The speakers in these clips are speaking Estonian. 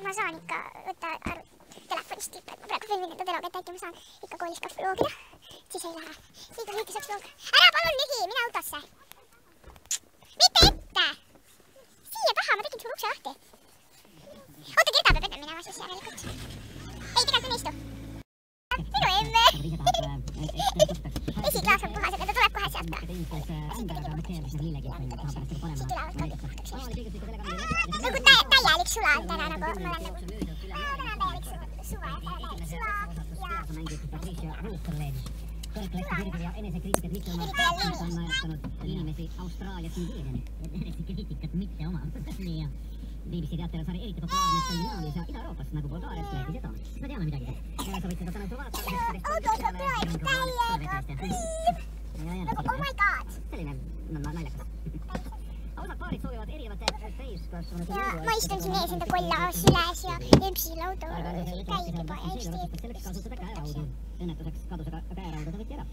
ma saan ikka võtta telefonist tüüpe, et ma praegu filmin enda vlogi, et äkki ma saan ikka koolis ka vlogida. Siis ei lähe. Liiga lühikeseks vlog. Ära palun lühi, mine autosse. Mitte ette! Siia taha, ma tegin sul ukse lahti. Oota, Gerda peab enne minema siis järelikult. Ei, tegelikult ei istu. Minu emme! Esiklaas on puhas, aga ta tuleb kohe sealt ka. Siit ülevalt puhtaks just. Nagu täielik sula on täna nagu, ma olen nagu... Täna on täielik suva, täielik suva ja... Korrektiivse ja enesekriitikat mitte oma on majastanud inimesi Austraaliast Nigeeriani. Enesekriitikat mitte oma. Nii ja BBC teatel on sari eriti populaarne Skandinaavias ja Ida-Euroopas nagu Bulgaarias, Leedis ja Taanis. Me teame midagi. Sa võid seda täna vaadata. Auto saab praegu täiega. Oh my god. Selline naljakas. Osad paarid soovivad erivate täiskasvanud. Ja ma istun siin ees enda kolla süles ja üksil auto käib juba ja üks teeb. Selleks kasutada käeraudu. Õnnetuseks kadus aga käeraudu ta võtti ära.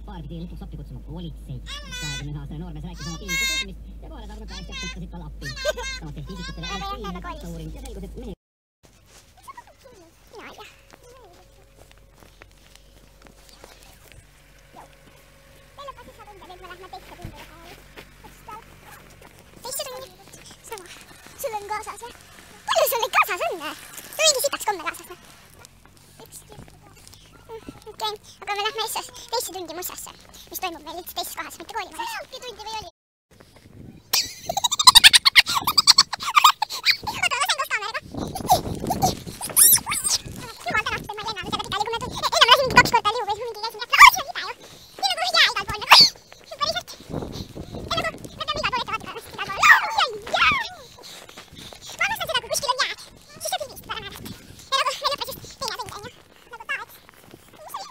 Paar pidi lõpuks appi kutsuma politseid. 21-aastane noormees rääkis oma piinlikust juhtumist ja kohale saabunud päästjad kutsusid talle appi. Samas tehti isikutele elektriiline taustauuring ja selgus, et mehe... Mina ei tea. Meil on ka sisse tunde, nüüd me lähme teisse tunde kohale. Teisse tunde? Sama. Sul on kaasas, jah? Palju sul neid kaasas on? Sul mingi sitaks komme kaasas, noh? Okei, aga me lähme teisse tundi Mussasse, mis toimub meil üldse teises kohas, mitte koolimajas. Sealtki tundi või oli? Oota, lasen koos kaameraga. Jumal tänast, et ma ei lennanud väga pikali, kui ma enne ma lasin 2 korda liuga, siis mingi käisin jätta. Oo, siin on ida ju. Nii nagu jää igal pool. Päriselt. Ja nagu, me peame igal pool ette vaadata. Igal pool. Ma arvastan seda, kui kuskil on jääd. Siis sa pildist väga näedast. Ja nagu, me lõppes just teine tund, on ju. Nagu taad. Mis oli?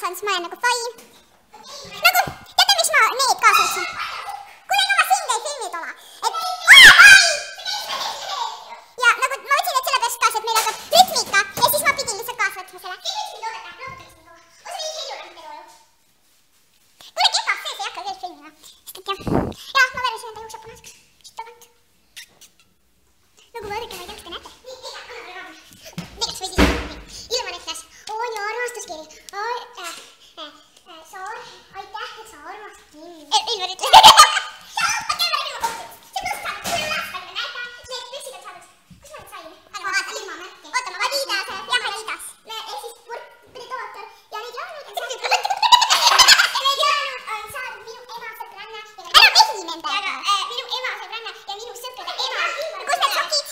on, siis ma olen nagu fine. Nagu, teate miks ma need kaasa võtsin? Kuidagi oma sind ei filmi tola. Et ja nagu ma võtsin need sellepärast kaasa, et meil hakkab rütmika ja siis ma pidin lihtsalt kaasa võtma selle. Kuule, kehvas sees ei hakka veel filmima. Sest et jah, ma veresin enda juuksed punaseks. Tagant. Nagu vaadake, ma ei tea, kas te näete. Tegelikult või siis ilma näiteks. On ju armastuskiri. Saar, aitäh, et sa armastad mind. Ilma nüüd. Okei, ma räägin oma kohtud. See tõust saadud. Kui on lastadega näita, need püssid on saadud. Kus ma nüüd sain? Vaata, ilma märki. Oota, ma Adidas. Jah, Adidas. Ehk siis predaator. Ja neid jäänud on saadud. Need jäänud on saadud minu ema sõbranna. Ära vehi nendega. Minu ema sõbranna ja minu sõprade ema. Kus need sokid?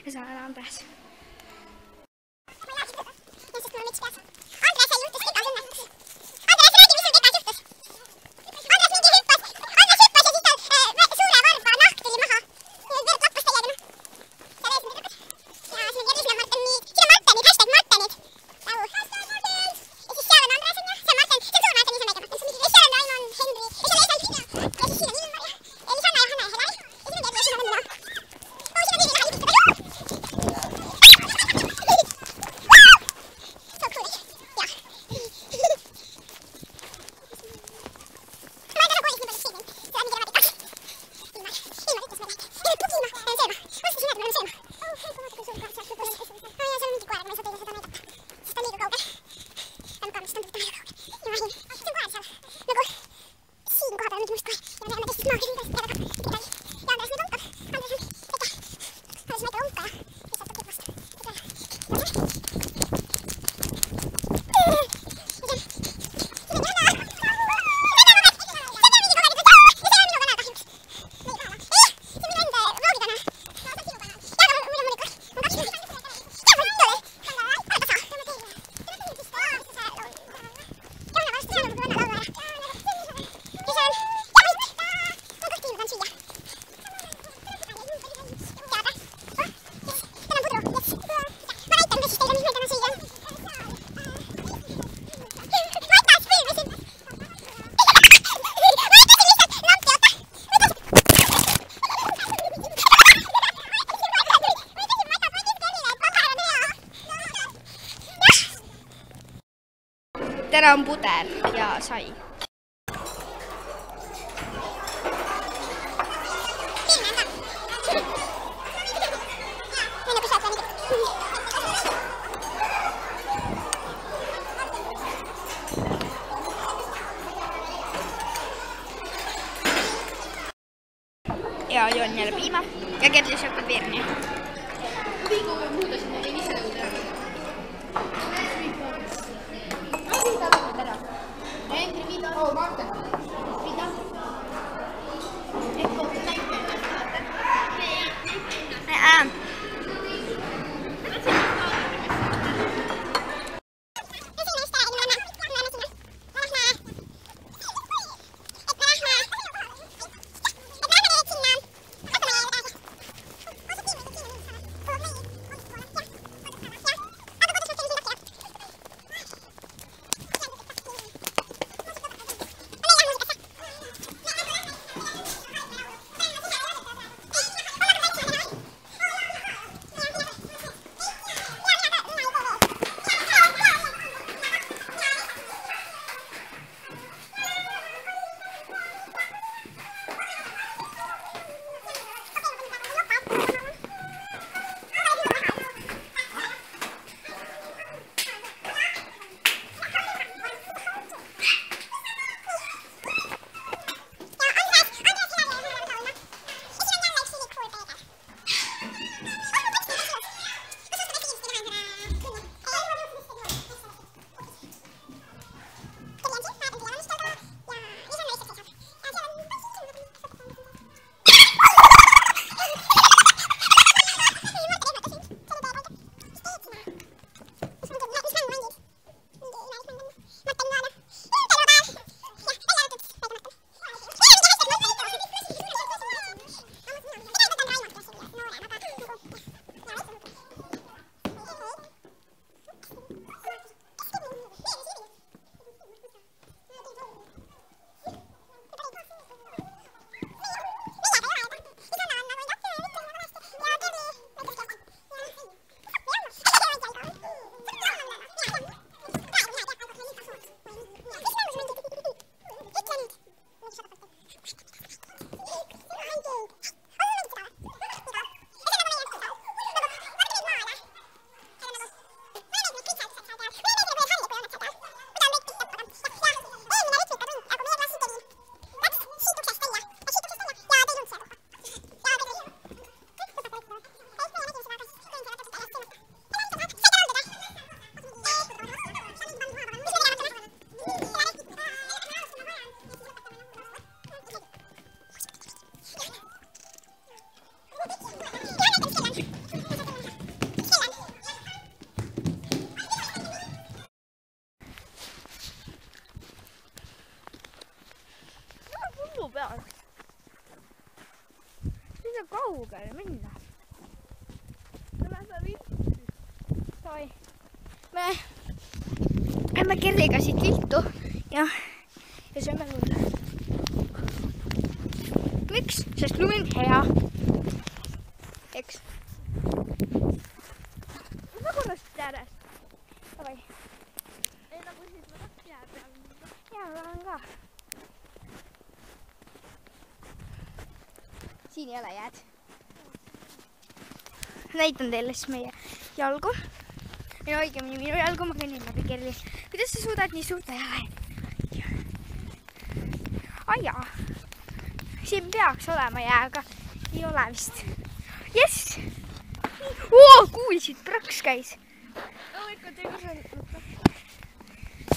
Ja saadaan Andres. Täna on pudel ja sai. Ja joon jälle piima ja ketlisjokot Virni. Sinne kaugele minna. Toi. Me lähme Kerliga siit viltu ja sööme lunda. Miks? Sest lumi on hea. Eks? Ma korra siit äärest. Davai. Ei nagu siis ma tahaks jää peal. Jaa, ma olen ka. Siin ei ole jääd. Näitan teile siis meie jalgu. Ja õigemini minu jalgu, ma kõnnin läbi Kerli. Kuidas sa suudad nii suurta jala? Ai jaa. Siin peaks olema jää, aga ei ole vist. Jess! Kuulsid, praks käis.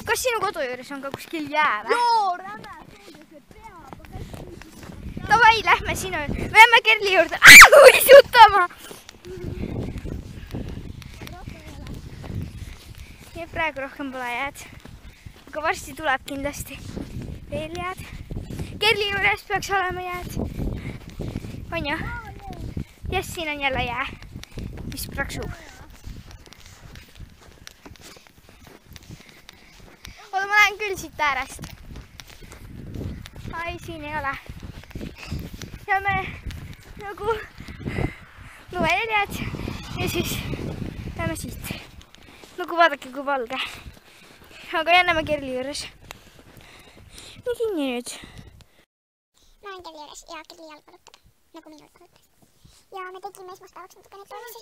Kas sinu kodu juures on ka kuskil jää või? Joo, räme suudese peab. Davai, lähme sinu. Me jääme Kerli juurde. Uisutama! Ja praegu rohkem pole jääd. Aga varsti tuleb kindlasti veel jääd. Kerli juures peaks olema jääd. On ju? Jess, siin on jälle jää, mis praksub. Oota, ma lähen küll siit äärest. Ai, siin ei ole. Ja me nagu lumeljad ja siis lähme siit. Nagu vaadake, kui valge. Aga jänname Kerli juures. Mis inni nüüd? Ma olen Kerli juures ja Kerli jalg valutab, nagu minu jalg valutas. Ja me tegime esmaspäevaks natukene toimusi.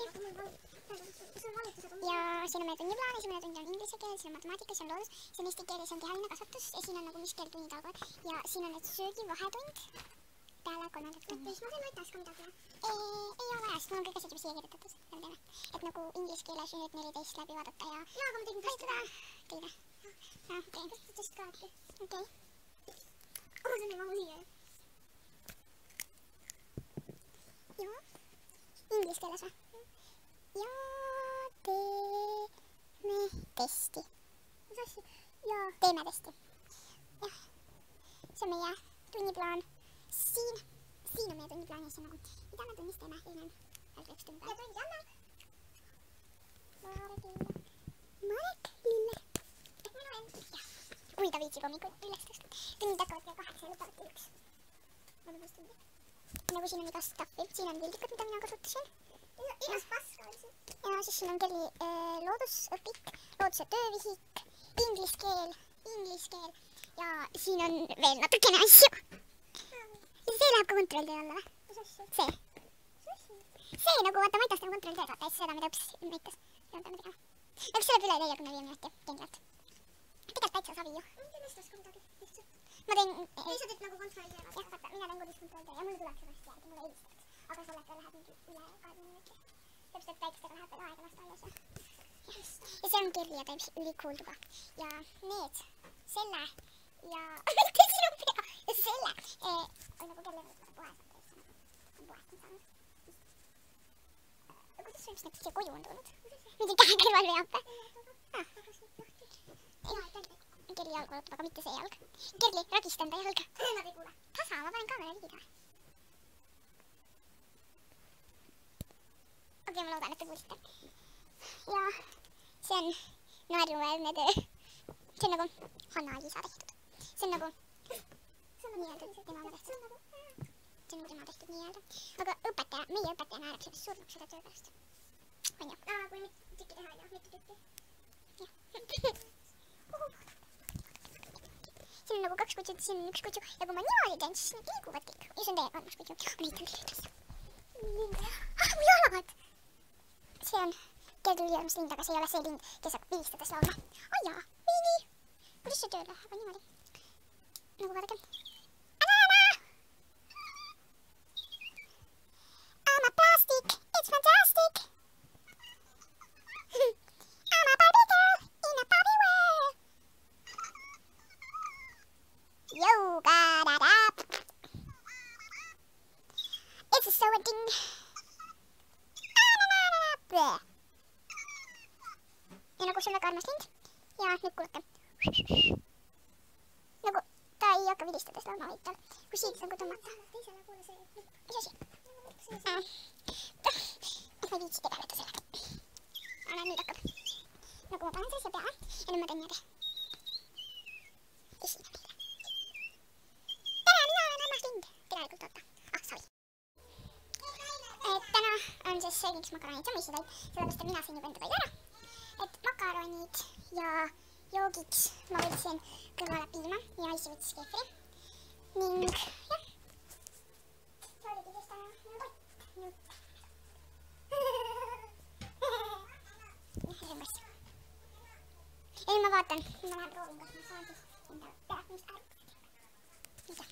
Ja siin on meie tunniplaan, esimene tund on inglise keel, siin on matemaatika, siin on loodus, siin on eesti keel ja siin on kehaline kasvatus ja siin on nagu mis keeltunnid algavad. Ja siin on nüüd söögivahetund peale 3. tundi. Ma sain võtas ka midagi. Ei ole vaja, sest mul on kõik asjad juba siia kirjutatud. Et nagu inglise keeles nüüd 14 läbi vaadata ja... Jaa, aga ma tegin tõesti teile. Okei. Tõst ka äkki. Okei. See on nii mahu siia. Jaa. Inglise keeles või? Ja teeme testi. Mis asja? Ja teeme testi. Jah. See on meie tunniplaan. Siin on meie tunniplaan ja see on nagu, mida me tunnis teeme, siin on veel üks tund. Ja tund Janna. Marek Lille. Kui ta viitsib hommikul üles tõsta. Tunnid hakkavad kell 8 ja lubavad kell 1. Nagu siin on iga staffi. Siin on pildikud, mida mina kasutasin. Igas paska oli siin. Ja siis siin on Kerli loodusõpik, looduse töövihik, inglise keel ja siin on veel natukene asju. Ja see läheb ka kontrolltöö alla või? See. See nagu, vaata, ma ei taas nagu kontrolltööd, vaata, siis seda, mida õps näitas. Seda peame tegema. Eks see läheb üle 45 minuti, kindlalt. Pikalt täitsa savi ju. Ma mõistas ka midagi, lihtsalt. Ma teen... Ei, sa teed nagu kontrolltöö. Jah, vaata, mina teen kodus kontrolltöö ja mulle tuleb sellest järgi, mulle helistaks. Aga sellega läheb mingi üle 20 minuti. Täpselt väikestega läheb veel aega vast alles. Ja see on Kerli ja ta ülikool tuba. Ja need, selle ja... Mitte sinu pea! Ja selle! Oi, nagu Kerli võiks poes on täitsa. On poest on saanud. Kuidas sul näiteks siia koju on tulnud? Mingi käe kõrval veab või? Kerli jalg valutab, aga mitte see jalg. Kerli, ragista enda jalga. Tasa, ma panen kaamera liigida. Okei, ma loodan, et te kuulsite. Ja see on naeruväärne töö. See on nagu Hanna-Liisa tehtud. See on nagu nii-öelda tema oma tehtud. See on nagu tema tehtud nii-öelda. Aga õpetaja, meie õpetaja naerab sellest surnuks seda töö pärast. On ju? Kui mitte tükki teha, on ju? Mitte tükki. Jah. siin on nagu 2 kutsu, siin on 1 kutsu ja kui ma niimoodi teen, siis need liiguvad kõik. Ja see on teie 3 kutsu. Ma näitan teile üles. Mu jalad! See on Kerli-Liiarmus lind, aga see ei ole see lind, kes hakkab vilistades laulma. Ai jaa, nii. Kuidas see tööle läheb niimoodi? Nagu vaadake. I'm a plastic, it's fantastic. I'm a Barbie girl in a Barbie world. Yoga-da-da. It's a so-a-ding. Ja nagu see on väga armas lind. Ja nüüd kuulake. Nagu ta ei hakka vilistades laulma, vaid tal, kui siit nagu tõmmata. Mis asi? Ma ei viitsi tegeleda sellega. Aga nüüd hakkab. Nagu ma panen selle siia peale ja nüüd ma teen niimoodi. Esine meile. Tere, mina olen armas lind. Tegelikult oota. Ah, sorry. Täna on siis söögiks makaronid ja mõissutäid, sellepärast et mina sõin juba enda toidu ära. Et makaronid ja joogiks ma võtsin kõrvale piima ja Aisi võttis keefri. Ning jah. See oligi siis täna minu toit. See on võrs. Ja nüüd ma vaatan, nüüd ma lähen proovin, kas ma saan siis enda pealt minust ära. Mida?